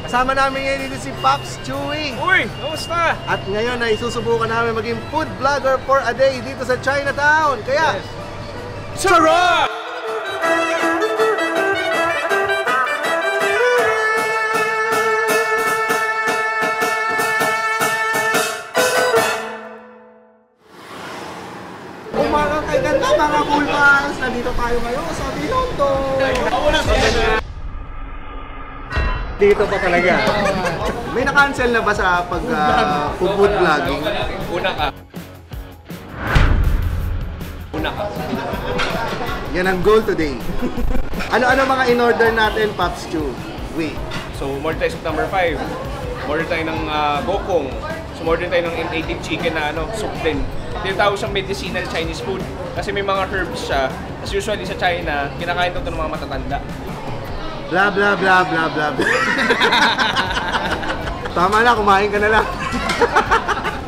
Kasama namin ngayon dito si Pops Chewy. Uy! Kamusta? At ngayon ay susubukan namin maging food vlogger for a day dito sa Chinatown. Kaya, Sarap! umagang kay ganda mga cool fans. Nandito tayo ngayon sa Binondo. Dito pa talaga. May na-cancel na ba sa food vlogging? Una ka. Yan ang goal today. Ano-ano mga in-order natin, Pops Chew? Wait. So, order tayo sa number 5. Order tayo ng gokong. So, order tayo ng native chicken na soup din. Tinatawag siyang medicinal Chinese food. Kasi may mga herbs siya. As usually sa China, kinakain ito ng mga matatanda. Blah, blah, blah, blah, blah, blah. Tama na, kumain ka na lang.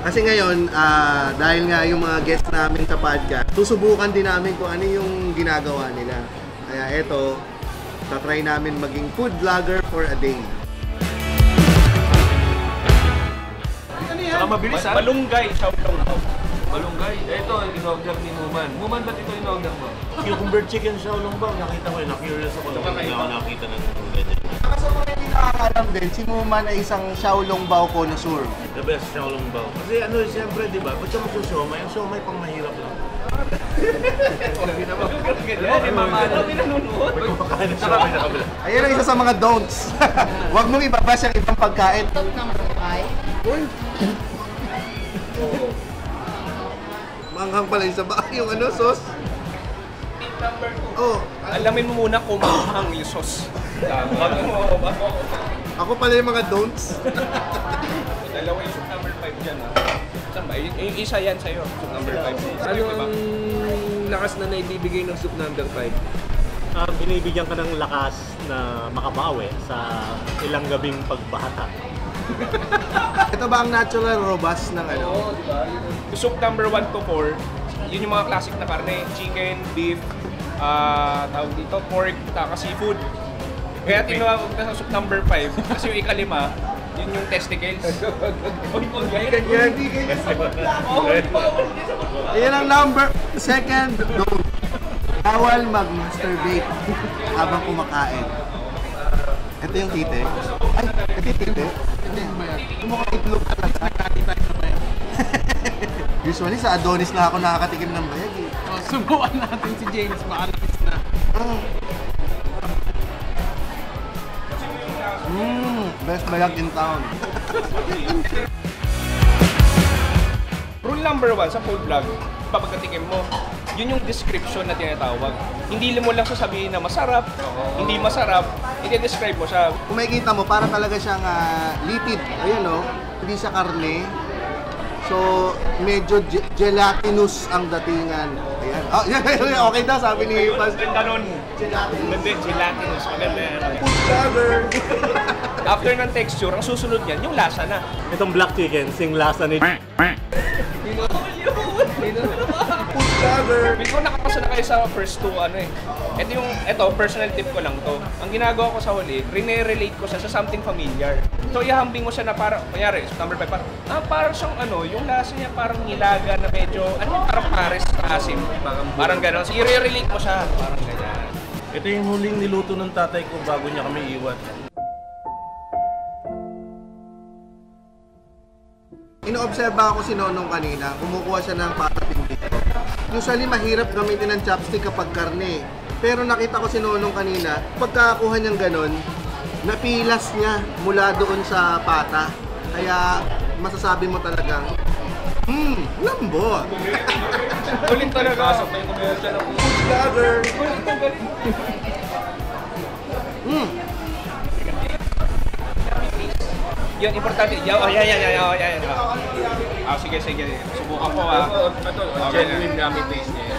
Kasi ngayon, dahil nga yung mga guests namin sa podcast, susubukan din namin kung ano yung ginagawa nila. Kaya eto, tatry namin maging food vlogger for a day. Saka mabilis ha? Malunggay, Xiaolong. Malunggay. Ito, in-order ni Muman. Muman, ba't ito in-order mo? Cucumber chicken Xiaolong ba? Nakita ko yun. Na-curious ako. Hindi ako nakita ng ganyan. Sa mga hindi nakakalam din, si Muman ay isang Xiaolong Bao connoisseur. The best Xiaolong Bao. Kasi siyempre, di ba? Ba't siya magsusiomay? Ang siomay pang mahirap lang. Hindi naman ganyan. Eh, mamano, pinanunood. May kumakain na siomay na kabila. Ayan ang isa sa mga don'ts. Huwag mong ibabas yung ibang pagkain. Number 5. Uy! Manghang pala yung saba. Yung sauce. Number 2. Oh, Alamin mo muna kung manghang yung sauce. ako pala yung mga don'ts. Dalawa yung soup number 5 dyan Saan ba? Yung isa yan sa'yo, soup number 5. Ano ang lakas na naibibigay ng soup number 5? Binibigyan ka ng lakas na makabawi sa ilang gabing pagbahata. Ito ba ang natural robust ng ano? Yung soup number 1 to 4, yun yung mga classic na karne. Chicken, beef, tawag dito, pork, taka seafood. Kaya tinawag na sa soup number 5, kasi yung ikalima, yun yung testicles. Ganyan. Ayan ang number. Second, don't. Bawal mag-masturbate habang kumakain. Ito yung tite. Ay, ito yung tite. Mukhang itlog talaga. Usually sa Adonis na ako nakakatikim ng bayag eh. Subukan natin si James, makalis na. Best bayag in town. Rule number 1 sa food vlog, papagkatikim mo, yun yung description na tinatawag. Hindi mo lang sasabihin na masarap, hindi masarap, i-describe mo siya. Kung makikita mo, para talaga siyang litid. Ayan o, hindi siya karne. So, medyo gelatinous ang datingan. Ayan. Oh, okay daw, sabi ni Pas. Ganda nun. Gelatinous. Maganda yan. Food vlogger. After ng texture, ang susunod niyan, yung lasa na. Itong black chicken, sing lasa ni... Food vlogger. Feel ko nakapasa na kayo sa first two Ito, personal tip ko lang to. Ang ginagawa ko sa huli, rene-relate ko siya sa something familiar. So, ihahambing mo siya na parang, kanyari, number 5 parang siyang yung lasa niya parang nilaga na medyo, parang pares na asim. Parang gano'n. So, i-relate mo siya. Parang ganyan. Ito yung huling niluto ng tatay ko bago niya kami iwan. Inoobserba ako si Nonong kanina, kumukuha siya ng patating dito. Usually mahirap gamitin ng chopstick kapag karne. Pero nakita ko si Nonong kanina, pagkakuha niyang ganon, napilas niya mula doon sa pata. Kaya masasabi mo talagang, lambot! Ulit talaga. Pasok na yung commercial ng Food vlogger! Yun, importante. Yan. Sige. Subukan ko Ito, genuine yummy taste niya.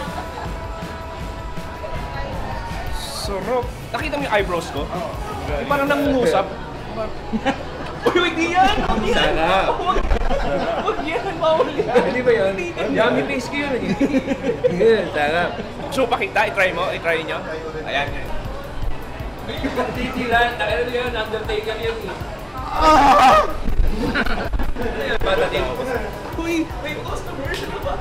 Sarap. Nakita mo yung eyebrows ko? Parang nangungusap. Uy, hindi yan! Sarap! Huwag yan! Bawal yan! Hindi ba yun? Yummy taste ko yun eh. Sarap. So, pakita. I-try nyo. Ayan. Titilan. Nakita yun, Undertaker yun eh. Uy, may customer siya ba?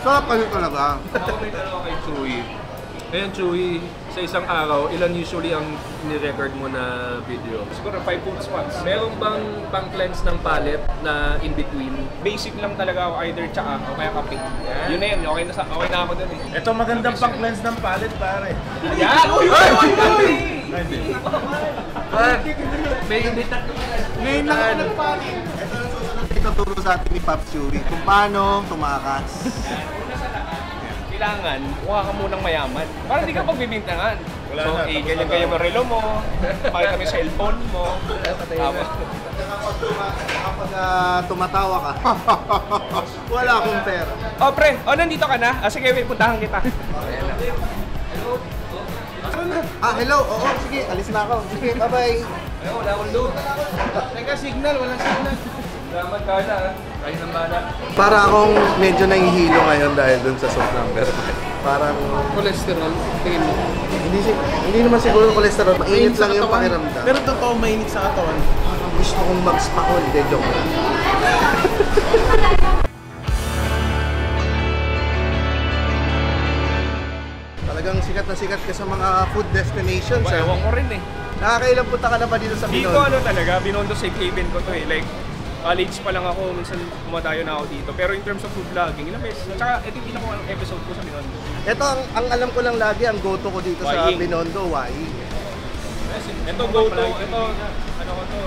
Sarap kasi talaga. Ako may tanong kay Chewy. Ayan, Chewy, sa isang araw, ilan usually ang ni-record mo na video? Siguro 5 food spots. Meron bang pang-cleanse ng palette na in-between? Basic lang talaga ako, either tsaka o kaya kape. Yun na yun, okay na ako dun eh. Ito magandang pang-cleanse ng palette, pare. Yan! Uy! Ngayon lang ako nagpanin. Ito ang susunod ituturo sa atin ni Pops Chewy kung paano tumakas. Kailangan, mukha ka munang mayaman. Para di ka pagbibintangan. Wala So, na, tapos ganyan-ganyan mo relo mo, pakita mo yung cellphone mo. Tapos, Kapag tumatawa ka, wala akong pera. oh pre, nandito ka na? Sige, wait, puntahan kita. Hello, oo, sige, alis na ako. Sige, bye-bye. Ayun, wala akong load. Teka, signal, walang signal. Salamat ka na. Kayo ng bala. Para akong medyo nahihilo ngayon dahil dun sa soup number. Parang, Cholesterol, tingin mo. hindi naman siguro cholesterol, mainit lang yung pakiramdam. Pero totoo, mainit sa katawan. Gusto kong mag-spakol, de joke lang. Talagang sikat na sikat ka sa mga food destinations. Well, ewan ko rin eh. Nakakailang punta ka na ba dito sa Dito Binondo? ano talaga, Binondo safe haven ko to eh. Like, college pa lang ako, minsan kumadayo na ako dito. Pero in terms of food vlogging, ilang beses. Tsaka ito yung pinaka episode ko sa Binondo. Ito ang alam ko lang lagi, ang go-to ko dito sa Waing. Binondo, Waing. Ito go-to, ito, ano ko to,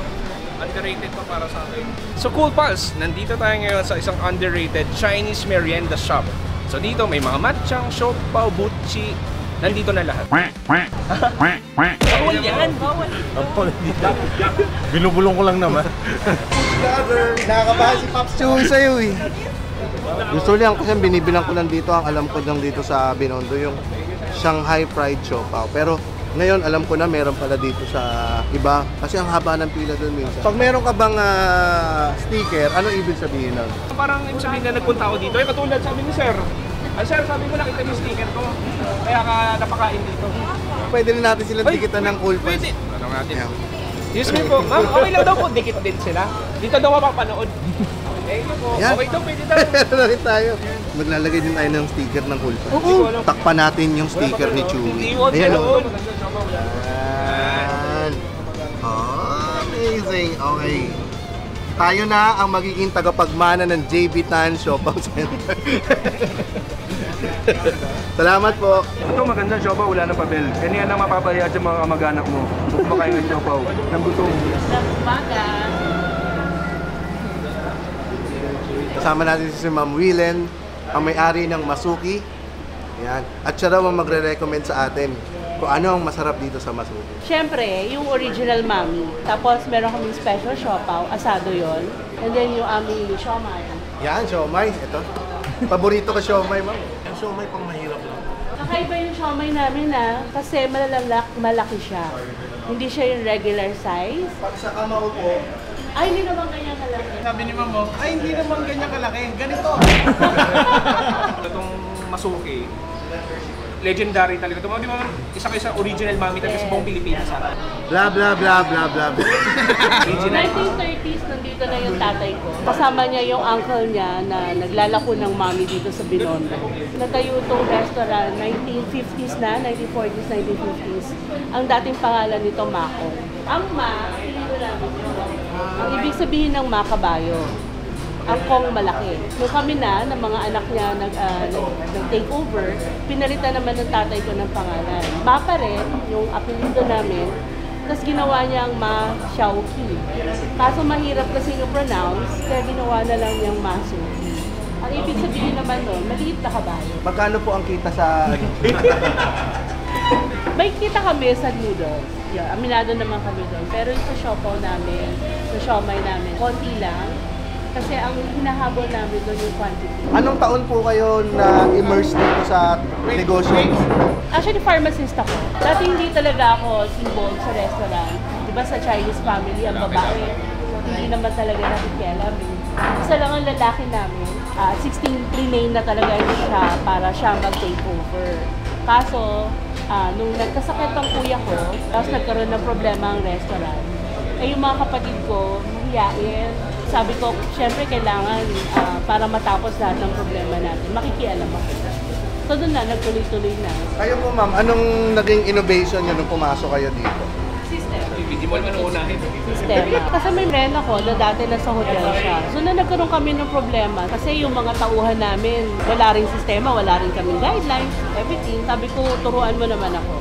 underrated pa para sa akin. So Cool Pals, nandito tayo ngayon sa isang underrated Chinese merienda shop. So dito may mga matchang, siopaw, butchi, nandito na lahat. Bawal yan, bawal. Binubulong ko lang naman. Nakakabahan si Pops Chewy sa'yo eh. Gusto lang kasi binibilang ko lang dito, ang alam ko lang dito sa Binondo yung Shanghai Fried Siopaw. Pero ngayon alam ko na meron pala dito sa iba kasi ang haba ng pila doon minsan. Pag meron ka bang sticker, ano ibig sabihin nun? Parang ibig sabihin na nagpunta ako dito, eh katulad sabi ni Sir. Sir, sabi ko nakita yung sticker ko, kaya ka napakain dito. Pwede rin natin silang tikitan ng Cool Pals. Pwede. Ano natin? Yeah. Excuse me po, ma'am, okay lang daw po, dikit din sila. Dito daw mapapanood. Thank you po. Yan. Okay daw, pwede daw. Meron na rin tayo. Maglalagay din tayo ng sticker ng Cool Pals. Takpan natin yung sticker ni Chewy. Ayan o. Yan. Amazing. Okay. Tayo na ang magiging tagapagmana ng JB Tan Siopaw Center. Salamat po. Ito maganda, siopaw, wala ng papel. Kanya na mapapahiya sa mga kamag-anak mo. Huwag ba kayo ng siopaw? Nang gutom. Umaga. Kasama natin si Ma'am Willen, ang may-ari ng Masuki. Yan. At siya raw ang magre-recommend sa atin kung ano ang masarap dito sa Masuki. Siyempre, yung original mami. Tapos meron kaming special siopaw, asado yon. And then yung aming siomai. Yan, siomay. Ito. Paborito ko siomay, ma'am. Yung siomay pang mahirap lang. Kakaiba yung siomay namin kasi malaki siya. Hindi siya yung regular size. Pag sa kamao po, Ay, hindi naman ganyan kalaki. Sabi ni Ma'am, ay hindi naman ganyan kalaki. Ganito. Itong Masuki, legendary talaga. Ito, di ba, isa kayo sa original mami talaga sa buong Pilipinas. blah blah blah blah blah. 1930s, nandito na yung tatay ko. Kasama niya yung uncle niya na naglalako ng mami dito sa Binondo. Natayo itong restaurant, 1950s na, 1940s, 1950s. Ang dating pangalan nito, Mako. Ang Ma, pinito namin yun. Ang ibig sabihin ng Ma, kabayo. Ang Kong malaki. Nung kami na, ng mga anak niya nag-take over, pinalitan naman ng tatay ko ng pangalan. Ma pa rin, yung apelido namin, tapos ginawa niyang Ma Xiaoqi. Kaso mahirap kasi i-pronounce, kaya ginawa na lang niyang Ma Suki. Ang ibig sabihin naman nun, maliit na kabayo. Magkano po ang kita sa... May kita kami sa noodles. Yeah, aminado naman kami doon. Pero yung sa siopaw namin, sa siomay namin, konti lang. Kasi ang hinahabol namin doon yung quantity. Anong taon po kayo na-immerse dito sa negosyo? Actually, pharmacist ako. Dati hindi talaga ako involved sa restaurant. Diba sa Chinese family, ang babae, hindi naman talaga nakikialam. Isa lang ang lalaki namin. 16 pre-name na talaga siya para siya mag-take over. Kaso, nung nagkasakit ang kuya ko, tapos nagkaroon ng problema ang restaurant, Eh yung mga kapatid ko, mahiyain. Sabi ko, syempre kailangan para matapos lahat ng problema natin, makikialam ako. So doon na, nagtuloy-tuloy na. Kayo po ma'am, anong naging innovation nyo nung pumasok kayo dito? System. Hindi mo naman uunahin. Sistema. Kasi may friend ako na dati nasa hotel siya. So na nagkaroon kami ng problema kasi yung mga tauhan namin, wala ring sistema, wala rin kaming guidelines, everything. Sabi ko, turuan mo naman ako.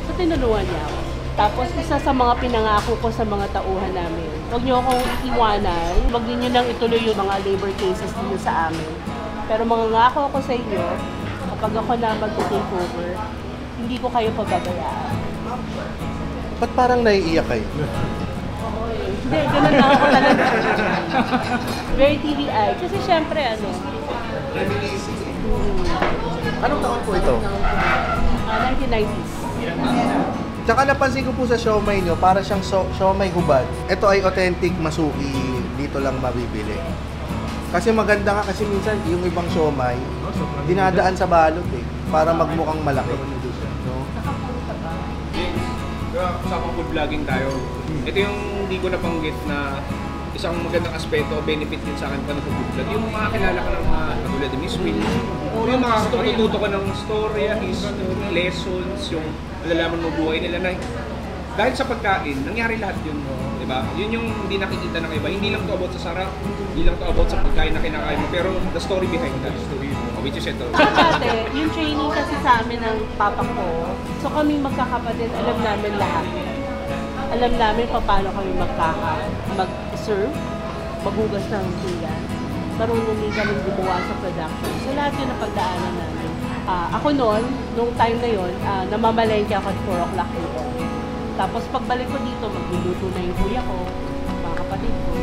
So tinulungan niya ako. Tapos isa sa mga pinangako ko sa mga tauhan namin, huwag niyo akong iwanan, huwag niyo nang ituloy yung mga labor cases niyo sa amin. Pero mangangako ako sa inyo, kapag ako na mag-take over, hindi ko kayo pababayaan. Ba't parang naiiyak kayo? Hindi, ganun lang ako talaga. Very TV-eye. Kasi syempre, Anong taon po ito? 1990s. Tsaka napansin ko po sa siomay nyo, para siyang siomay hubad. Ito ay authentic masuki, dito lang mabibili. Kasi maganda nga kasi minsan yung ibang siomay, dinadaan sa balot para magmukhang malaki. No? Usapang food vlogging tayo. Ito yung hindi ko nabanggit na isang magandang aspeto o benefit din sa akin pa nag-food vlog. Yung makakilala ka ng mga katulad ni Miss Will. Yung makakatututo ka ng story, history, lessons, yung malalaman mo buhay nila na dahil sa pagkain, nangyari lahat yun. Diba? Yun yung hindi nakikita ng iba. Hindi lang to about sa sarap, hindi lang to about sa pagkain na kinakain mo, pero the story behind that story, which is ito. Dati, yung training kasi sa amin ng papa ko, so kami magkakapatid, alam namin lahat. Alam namin paano kami mag-serve, maghugas ng pinggan, marunong din kami gumawa sa production. So lahat yun ang pagdaanan namin. Ako noon, nung time na yun, namamalengke ako at 4 o'clock dito. Tapos pagbalik ko dito, magluluto na yung kuya ko, mga kapatid ko.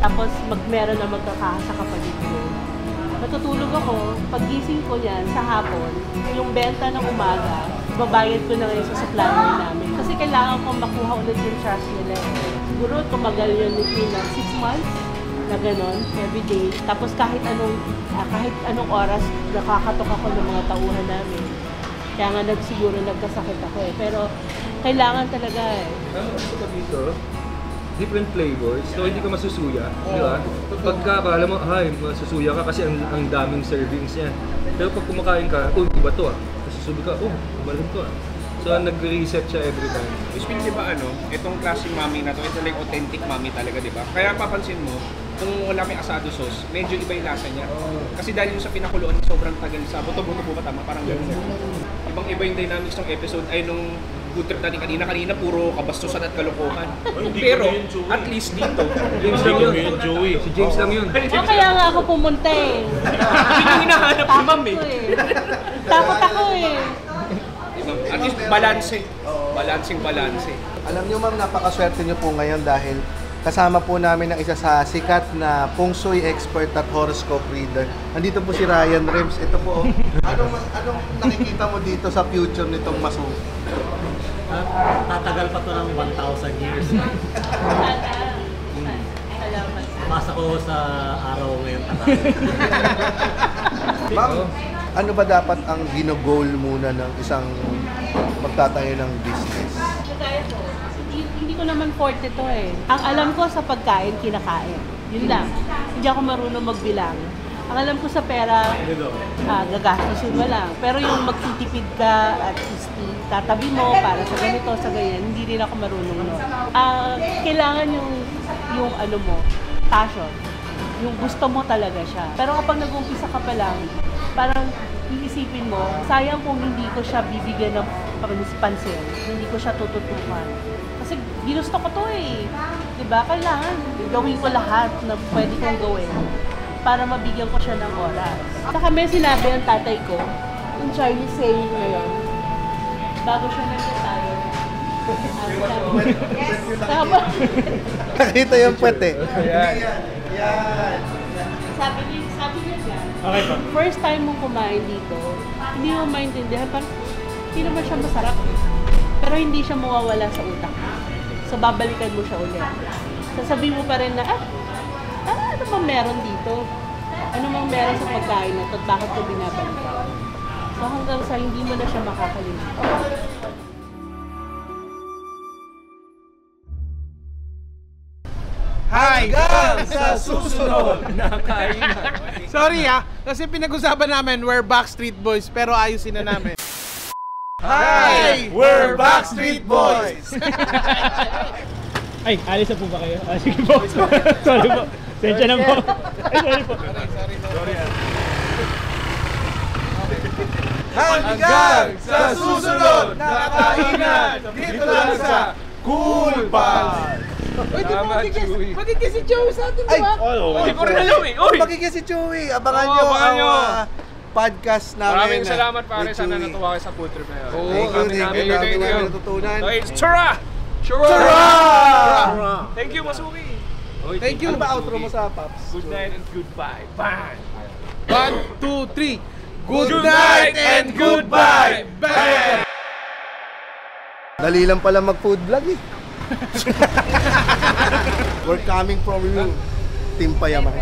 Tapos meron na magkakaha sa kapatid ko. Matutulog ako, paggising ko yan sa hapon, yung benta ng umaga, babayad ko na ngayon sa supplier namin. Kasi kailangan ko makuha ulit yung trust nila. Siguro tumagal yun between 6 months na gano'n, everyday. Tapos kahit anong oras, nakakatok ako ng mga tauhan namin. Kaya nga siguro nagkasakit ako Pero kailangan talaga Gusto ko dito, different flavors, so hindi ka masusuya, di ba? Pagka akala mo, masusuya ka kasi ang daming servings niya. Pero pag kumakain ka, iba to Masusubi ka, malam to So nagre-reset siya every time. Speaking di ba itong klaseng mami na to, ito like authentic mami talaga, di ba? Kaya papansin mo, kung wala may asado sauce, medyo iba yung lasa niya. Kasi dahil yung sa pinakuluan, sobrang tagal sa buto-buto po ba tama? Parang gano'n. Ibang-iba yung dynamics ng episode ay nung good trip natin kanina puro kabastusan at kalokohan. Pero at least dito, James lang yun. Si James lang yun. kaya nga ako pumunta yun yung hinahanap ni ma'am Takot ako At least balance. Balance. Alam nyo ma'am, napakaswerte nyo po ngayon dahil kasama po namin ang isa sa sikat na feng shui expert at horoscope reader. Nandito po si Ryan Rems. Ito po. Anong nakikita mo dito sa future nitong masuki? Tatagal pa to ng 1,000 years. Salamat. Pasa ko sa araw ngayon. Ma'am, ano ba dapat ang ginogol muna ng isang magtatayo ng business? Kagaya ko, hindi ko naman forte to Ang alam ko sa pagkain, kinakain. Yun lang. Hindi ako marunong magbilang. Ang alam ko sa pera, gagastusin mo lang. Pero yung magtitipid ka at tatabi mo para sa ganito, sa ganyan, hindi rin ako marunong kailangan yung passion. Yung gusto mo talaga siya. Pero kapag nag-umpisa ka pa lang, parang iisipin mo, sayang kung hindi ko siya bibigyan ng pansin, hindi ko siya tututukan. Kasi ginusto ko to Diba? Kailangan gawin ko lahat na pwede kong gawin para mabigyan ko siya ng oras. Saka may sinabi ang tatay ko, yung Chinese saying ngayon, bago siya nag-retire, Nakita yung puwet Sabi niya dyan, first time mong kumain dito, hindi mo maintindihan, parang hindi naman siya masarap. Pero hindi siya mawawala sa utak mo. So babalikan mo siya ulit. Sasabihin mo pa rin na, ano bang meron dito? Ano bang meron sa pagkain na ito at bakit ko binabalikan? So hanggang sa hindi mo na siya makakalimutan. susunod na kainan. Sorry kasi pinag-usapan namin we're Backstreet Boys pero ayusin na namin. Hi! We're Backstreet Boys! Ay, alis na po ba kayo? Sige po. Sorry po. Sensya na po. Ay, sorry po. Hanggang sa susunod na kainan dito lang sa Cool Pals! Uy, di ba Tama, Chewy. magiging si Joey sa atin, Ay! di ba? Hindi ko rin alam eh. Uy! Magiging si Chewy! Abangan Oo, nyo abangan ang nyo. podcast namin. Maraming salamat pare, with sana Chewy. natuwa kayo sa food trip na yun. Thank you, thank you. Dami namin natutunan. So it's Chura! Chura! Thank you, Masuki! Thank you. Ano ba outro mo sa Pops? Good night and goodbye. Bye! 1, 2, 3. Good night and goodbye! Bye! Dali lang pala mag-food vlog eh. We're coming from you, Team Payaman.